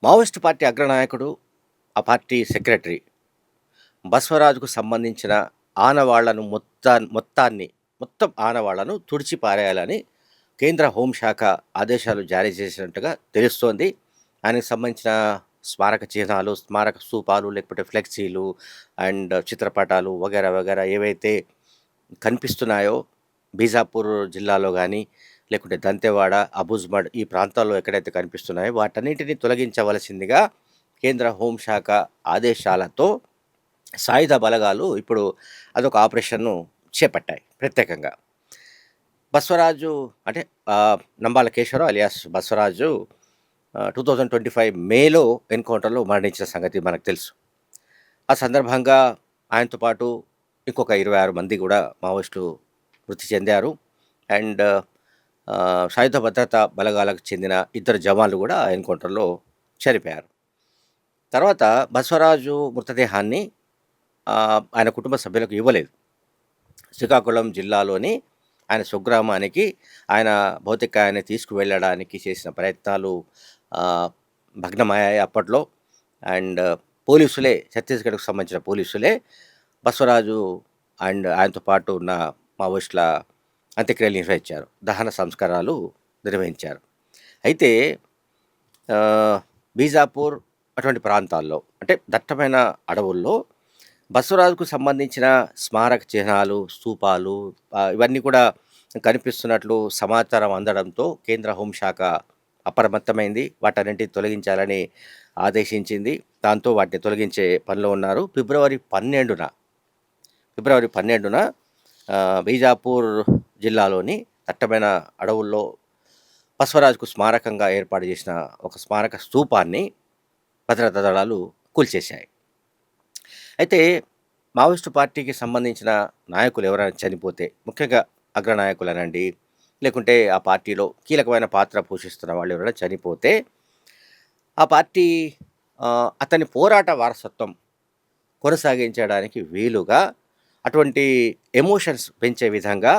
Maoist party అగ్రనాయకుడు, ఆ party secretary బసవరాజుకు సంబంధించిన ఆనవాళ్లను మొత్తం ఆనవాళ్లను తుడిచి పారేయాలని కేంద్ర హోంశాఖ ఆదేశాలు జారీ చేసినట్టుగా తెలుస్తోంది. ఆయనకు సంబంధించిన స్మారక చిహ్నాలు, స్మారక స్తూపాలు, లేకపోతే ఫ్లెక్సీలు అండ్ చిత్రపటాలు వగైరా వగైరా ఏవైతే కనిపిస్తున్నాయో బీజాపూర్ జిల్లాలో గానీ, లేకుంటే దంతెవాడ, అబుజ్మడ్ ఈ ప్రాంతాల్లో ఎక్కడైతే కనిపిస్తున్నాయో వాటన్నిటిని తొలగించవలసిందిగా కేంద్ర హోంశాఖ ఆదేశాలతో సాయుధ బలగాలు ఇప్పుడు అదొక ఆపరేషన్‌ను చేపట్టాయి ప్రత్యేకంగా. బసవరాజు అంటే నంబాల కేశవరావు అలియాస్ బసవరాజు 2025 మేలో ఎన్‌కౌంటర్‌లో మరణించిన సంగతి మనకు తెలుసు. ఆ సందర్భంగా ఆయనతో పాటు ఇంకొక 26 మంది కూడా మావోయిస్టులు మృతి చెందారు. అండ్ సాయుధ భద్రతా బలగాలకు చెందిన ఇద్దరు జవాన్లు కూడా ఆ ఎన్‌కౌంటర్‌లో చనిపోయారు. తర్వాత బసవరాజు మృతదేహాన్ని ఆయన కుటుంబ సభ్యులకు ఇవ్వలేదు. శ్రీకాకుళం జిల్లాలోని ఆయన స్వగ్రామానికి ఆయన భౌతికాయాన్ని తీసుకువెళ్ళడానికి చేసిన ప్రయత్నాలు భగ్నమయ్యాయి అప్పట్లో. అండ్ పోలీసులే, ఛత్తీస్గఢ్‌కు సంబంధించిన పోలీసులే బసవరాజు అండ్ ఆయనతో పాటు ఉన్న మావోయిస్టుల అంత్యక్రియలు నిర్వహించారు. దహన సంస్కారాలు నిర్వహించారు. అయితే బీజాపూర్ అటువంటి ప్రాంతాల్లో అంటే దట్టమైన అడవుల్లో బసవరాజుకు సంబంధించిన స్మారక చిహ్నాలు, స్తూపాలు ఇవన్నీ కూడా కనిపిస్తున్నట్లు సమాచారం అందడంతో కేంద్ర హోంశాఖ అప్రమత్తమైంది. వాటన్నింటిని తొలగించాలని ఆదేశించింది. దాంతో వాటిని తొలగించే పనిలో ఉన్నారు. ఫిబ్రవరి 12న బీజాపూర్ జిల్లాలోని దట్టమైన అడవుల్లో బసవరాజుకు స్మారకంగా ఏర్పాటు చేసిన ఒక స్మారక స్తూపాన్ని భద్రతా దళాలు కూల్చేశాయి. అయితే మావోయిస్టు పార్టీకి సంబంధించిన నాయకులు ఎవరైనా చనిపోతే, ముఖ్యంగా అగ్రనాయకులనండి, లేకుంటే ఆ పార్టీలో కీలకమైన పాత్ర పోషిస్తున్న వాళ్ళు ఎవరైనా చనిపోతే ఆ పార్టీ అతని పోరాట వారసత్వం కొనసాగించడానికి వీలుగా అటువంటి ఎమోషన్స్ పెంచే విధంగా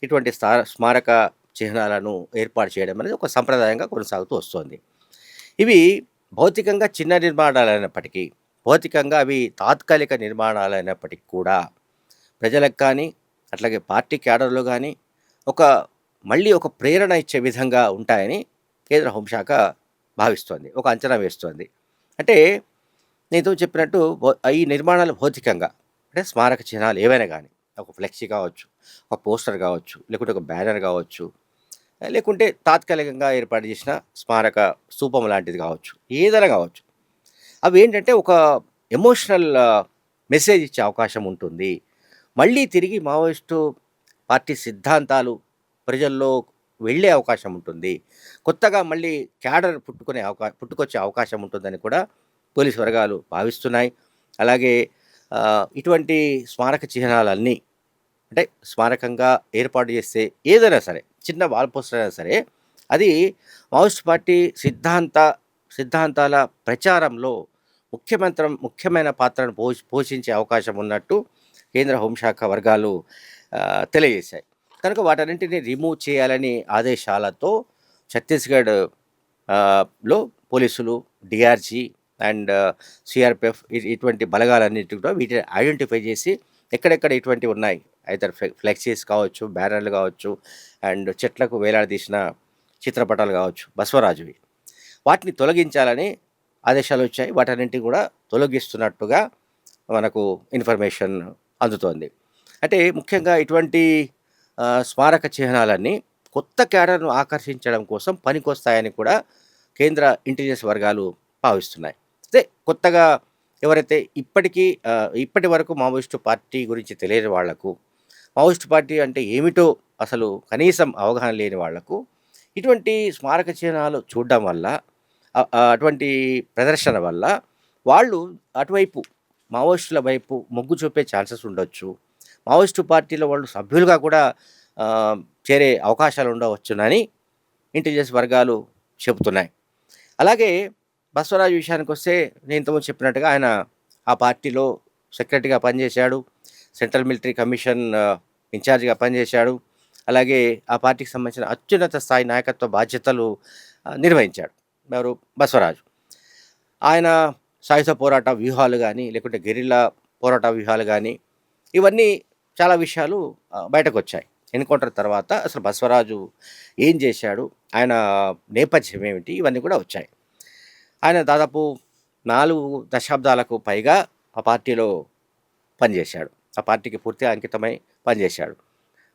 ఇటువంటి స్మారక చిహ్నాలను ఏర్పాటు చేయడం అనేది ఒక సంప్రదాయంగా కొనసాగుతూ వస్తుంది. ఇవి భౌతికంగా చిన్న నిర్మాణాలైనప్పటికీ, భౌతికంగా అవి తాత్కాలిక నిర్మాణాలైనప్పటికీ కూడా ప్రజలకు కానీ, అట్లాగే పార్టీ క్యాడర్‌లో కానీ మళ్ళీ ఒక ప్రేరణ ఇచ్చే విధంగా ఉంటాయని కేంద్ర హోంశాఖ భావిస్తోంది. ఒక అంచనా వేస్తోంది. అంటే నేను చెప్పినట్టు ఈ నిర్మాణాలు భౌతికంగా అంటే స్మారక చిహ్నాలు ఏవైనా కానీ, ఒక ఫ్లెక్సీ కావచ్చు, ఒక పోస్టర్ కావచ్చు, లేకుంటే ఒక బ్యానర్ కావచ్చు, లేకుంటే తాత్కాలికంగా ఏర్పాటు చేసిన స్మారక స్తూపం లాంటిది కావచ్చు, ఏదైనా కావచ్చు. అవి ఏంటంటే ఒక ఎమోషనల్ మెసేజ్ ఇచ్చే అవకాశం ఉంటుంది. మళ్ళీ తిరిగి మావోయిస్టు పార్టీ సిద్ధాంతాలు ప్రజల్లో వెళ్ళే అవకాశం ఉంటుంది. కొత్తగా మళ్ళీ క్యాడర్ పుట్టుకొచ్చే అవకాశం ఉంటుందని కూడా పోలీసు వర్గాలు భావిస్తున్నాయి. అలాగే ఇటువంటి స్మారక చిహ్నాలన్నీ అంటే స్మారకంగా ఏర్పాటు చేస్తే ఏదైనా సరే, చిన్న వాల్ పోస్టర్ అయినా సరే, అది మావోయిస్ట్ పార్టీ సిద్ధాంతాల ప్రచారంలో ముఖ్యమైన పాత్రను పోషించే అవకాశం ఉన్నట్టు కేంద్ర హోంశాఖ వర్గాలు తెలియజేశాయి. కనుక వాటన్నింటినీ రిమూవ్ చేయాలని ఆదేశాలతో ఛత్తీస్గఢ్ లో పోలీసులు, డిఆర్జీ అండ్ సిఆర్పిఎఫ్ ఇటువంటి బలగాలన్నిటి కూడా వీటిని ఐడెంటిఫై చేసి ఎక్కడెక్కడ ఇటువంటివి ఉన్నాయి, అయితే ఫ్లెక్సీస్ కావచ్చు, బ్యానర్లు కావచ్చు, అండ్ చెట్లకు వేలాడదీసిన చిత్రపటాలు కావచ్చు బసవరాజువి, వాటిని తొలగించాలని ఆదేశాలు వచ్చాయి. వాటన్నింటినీ కూడా తొలగిస్తున్నట్టుగా మనకు ఇన్ఫర్మేషన్ అందుతోంది. అంటే ముఖ్యంగా ఇటువంటి స్మారక చిహ్నాలన్నీ కొత్త క్యాడర్ను ఆకర్షించడం కోసం పనికొస్తాయని కూడా కేంద్ర ఇంటెలిజెన్స్ వర్గాలు భావిస్తున్నాయి. అయితే కొత్తగా ఎవరైతే ఇప్పటి వరకు మావోయిస్టు పార్టీ గురించి తెలియని వాళ్లకు, మావోయిస్టు పార్టీ అంటే ఏమిటో అసలు కనీసం అవగాహన లేని వాళ్లకు ఇటువంటి స్మారక చిహ్నాలు చూడడం వల్ల, అటువంటి ప్రదర్శన వల్ల వాళ్ళు అటువైపు మావోయిస్టుల వైపు మొగ్గు చూపే ఛాన్సెస్ ఉండొచ్చు. మావోయిస్టు పార్టీలో వాళ్ళు సభ్యులుగా కూడా చేరే అవకాశాలు ఉండవచ్చునని ఇంటెలిజెన్స్ వర్గాలు చెబుతున్నాయి. అలాగే బసవరాజు విషయానికి వస్తే, నేను ఇంతకుముందు చెప్పినట్టుగా ఆయన ఆ పార్టీలో సెక్రటరీగా పనిచేశాడు, సెంట్రల్ మిలిటరీ కమిషన్ ఇన్ఛార్జిగా పనిచేశాడు. అలాగే ఆ పార్టీకి సంబంధించిన అత్యున్నత స్థాయి నాయకత్వ బాధ్యతలు నిర్వహించాడు ఎవరు, బసవరాజు. ఆయన సాయుధ పోరాట వ్యూహాలు గానీ, లేకుంటే గెరిల్లా పోరాట వ్యూహాలు గానీ, ఇవన్నీ చాలా విషయాలు బయటకొచ్చాయి. ఎన్కౌంటర్ తర్వాత అసలు బసవరాజు ఏం జేశాడు? ఆయన నేపథ్యం ఏమిటి? ఇవన్నీ కూడా వచ్చాయి. ఆయన దాదాపు 4 దశాబ్దాలకు పైగా ఆ పార్టీలో పనిజేశాడు. ఆ పార్టీకి పూర్తిగా అంకితమై పనిజేశాడు.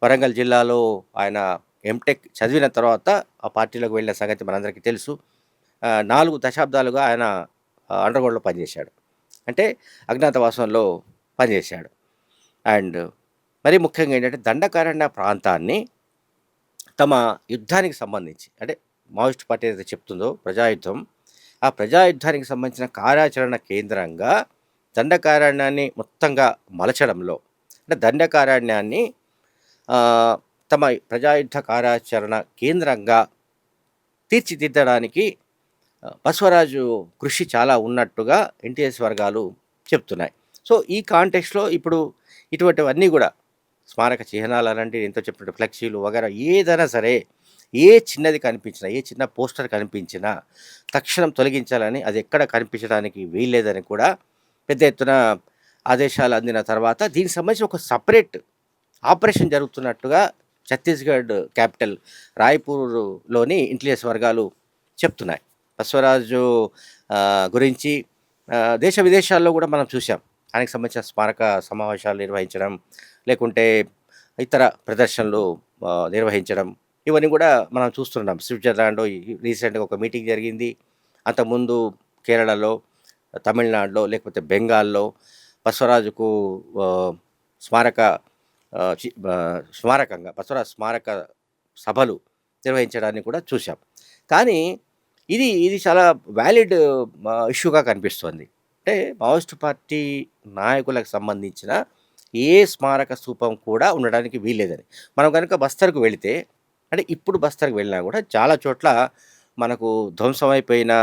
వరంగల్ జిల్లాలో ఆయన ఎంటెక్ చదివిన తర్వాత ఆ పార్టీలోకి వెళ్ళిన సంగతి మనందరికీ తెలుసు. 4 దశాబ్దాలుగా ఆయన అండర్‌గ్రౌండ్‌లో పనిజేశాడు. అంటే అజ్ఞాతవాసంలో పనిజేశాడు. అండ్ మరీ ముఖ్యంగా ఏంటంటే దండకారణ్య ప్రాంతాన్ని తమ యుద్ధానికి సంబంధించి అంటే మావోయిస్ట్ పార్టీ ఏదైతే చెప్తుందో ప్రజాయుద్ధం, ఆ ప్రజాయుద్ధానికి సంబంధించిన కార్యాచరణ కేంద్రంగా దండకారణ్యాన్ని మొత్తంగా మలచడంలో అంటే దండకారణ్యాన్ని తమ ప్రజాయుద్ధ కార్యాచరణ కేంద్రంగా తీర్చిదిద్దడానికి బసవరాజు కృషి చాలా ఉన్నట్టుగా ఎన్టీఎస్ వర్గాలు చెప్తున్నాయి. సో ఈ కాంటెక్స్‌లో ఇప్పుడు ఇటువంటివన్నీ కూడా స్మారక చిహ్నాలు అనండి, ఎంతో చెప్పినట్టు ఫ్లెక్సీలు వగైరా ఏదైనా సరే, ఏ చిన్నది కనిపించినా, ఏ చిన్న పోస్టర్ కనిపించినా తక్షణం తొలగించాలని, అది ఎక్కడ కనిపించడానికి వీల్లేదని కూడా పెద్ద ఎత్తున ఆదేశాలు అందిన తర్వాత దీనికి సంబంధించి ఒక సెపరేట్ ఆపరేషన్ జరుగుతున్నట్టుగా ఛత్తీస్‌గఢ్ క్యాపిటల్ రాయ్‌పూర్‌లోని ఇంటెలిజెన్స్ వర్గాలు చెప్తున్నాయి. బసవరాజు గురించి దేశ విదేశాల్లో కూడా మనం చూసాం. ఆయనకు సంబంధించిన స్మారక సమావేశాలు నిర్వహించడం, లేకుంటే ఇతర ప్రదర్శనలు నిర్వహించడం, ఇవన్నీ కూడా మనం చూస్తున్నాం. స్విట్జర్లాండ్‌లో రీసెంట్‌గా ఒక మీటింగ్ జరిగింది. అంతకుముందు కేరళలో, తమిళనాడులో, లేకపోతే బెంగాల్‌లో బసవరాజుకు స్మారక స్మారకంగా బసవరాజు స్మారక సభలు నిర్వహించడాన్ని కూడా చూసాం. కానీ ఇది చాలా వ్యాలిడ్ ఇష్యూగా కనిపిస్తోంది. అంటే మావోయిస్ట్ పార్టీ నాయకులకు సంబంధించిన ఏ స్మారక స్తూపం కూడా ఉండడానికి వీల్లేదని. మనం కనుక బస్తర్‌కు వెళితే అంటే ఇప్పుడు బస్తర్‌కు వెళ్ళినా కూడా చాలా చోట్ల మనకు ధ్వంసమైపోయిన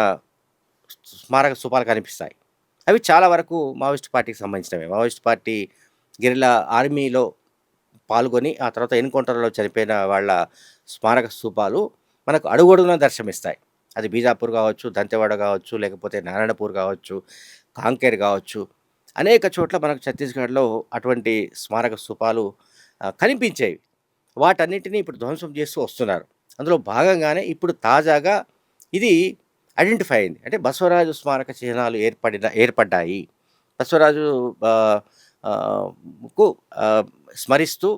స్మారక స్తూపాలు కనిపిస్తాయి. అవి చాలా వరకు మావోయిస్ట్ పార్టీకి సంబంధించినవే. మావోయిస్ట్ పార్టీ గెరిల్లా ఆర్మీలో పాల్గొని ఆ తర్వాత ఎన్కౌంటర్‌లో చనిపోయిన వాళ్ళ స్మారక స్తూపాలు మనకు అడుగడుగునా దర్శనమిస్తాయి. అది బీజాపూర్ కావచ్చు, దంతెవాడ కావచ్చు, లేకపోతే నారాయణపూర్ కావచ్చు, కాంకేర్ కావచ్చు. అనేక చోట్ల మనకు ఛత్తీస్‌గఢ్‌లో అటువంటి స్మారక స్తూపాలు కనిపించేవి. వాటన్నిటిని ఇప్పుడు ధ్వంసం చేస్తూ వస్తున్నారు. అందులో భాగంగానే ఇప్పుడు తాజాగా ఇది ఐడెంటిఫై అయింది. అంటే బసవరాజు స్మారక చిహ్నాలు ఏర్పడ్డాయి. బసవరాజు ఆహ్, ఆహ్, కు స్మరిస్తూ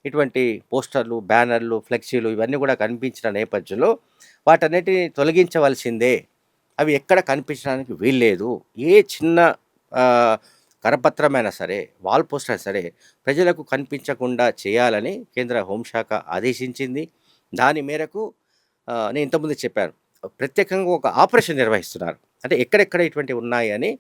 ఇటువంటి పోస్టర్లు, బ్యానర్లు, ఫ్లెక్సీలు ఇవన్నీ కూడా కనిపించిన నేపథ్యంలో వాటన్నిటిని తొలగించవలసిందే. అవి ఎక్కడ కనిపించడానికి వీల్లేదు. ఏ చిన్న ఆహ్, కరపత్రమైనా సరే, వాల్ పోస్టర్ అయినా సరే ప్రజలకు కనిపించకుండా చేయాలని కేంద్ర హోంశాఖ ఆదేశించింది. దాని మేరకు నేను ఇంతకుముందే చెప్పాను. ప్రత్యేకంగా ఒక ఆపరేషన్ నిర్వహిస్తున్నారు. అంటే ఎక్కడెక్కడ ఇటువంటివి ఉన్నాయని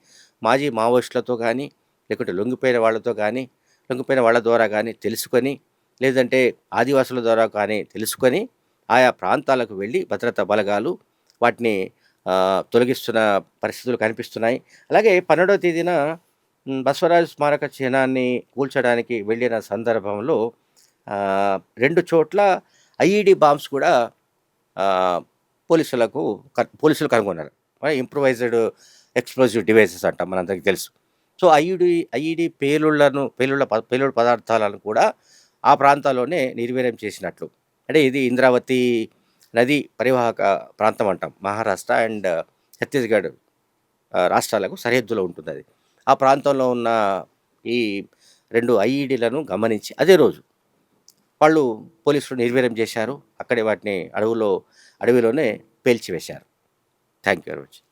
మాజీ మావోయిస్టులతో గానీ, లేకుంటే లొంగిపోయిన వాళ్ళతో గానీ, లొంగిపోయిన వాళ్ళ ద్వారా గానీ తెలుసుకొని, లేదంటే ఆదివాసుల ద్వారా కానీ తెలుసుకొని, ఆయా ప్రాంతాలకు వెళ్ళి భద్రతా బలగాలు వాటిని తొలగిస్తున్న పరిస్థితులు కనిపిస్తున్నాయి. అలాగే 12వ తేదీన బసవరాజు స్మారక చిహ్నాన్ని కూల్చడానికి వెళ్ళిన సందర్భంలో 2 చోట్ల ఐఈడీ బాంబ్స్ కూడా ఆహ్, పోలీసులు కనుగొన్నారు. ఇంప్రూవైజ్డ్ ఎక్స్‌ప్లోజివ్ డివైసెస్ అంటాం మనందరికీ తెలుసు. సో, ఐఈడీ పేలుడు పదార్థాలను కూడా ఆ ప్రాంతాల్లోనే నిర్వీర్యం చేసినట్లు. అంటే ఇది ఇంద్రావతి నది పరివాహక ప్రాంతం అంటాం. మహారాష్ట్ర అండ్ ఛత్తీస్‌గఢ్ రాష్ట్రాలకు సరిహద్దులో ఉంటుందది. ఆ ప్రాంతంలో ఉన్న ఈ 2 ఐఈడీలను గమనించి అదే రోజు వాళ్ళు పోలీసులు నిర్వీర్యం చేశారు. అక్కడే వాటిని అడవిలోనే పేల్చివేశారు. Thank you very much.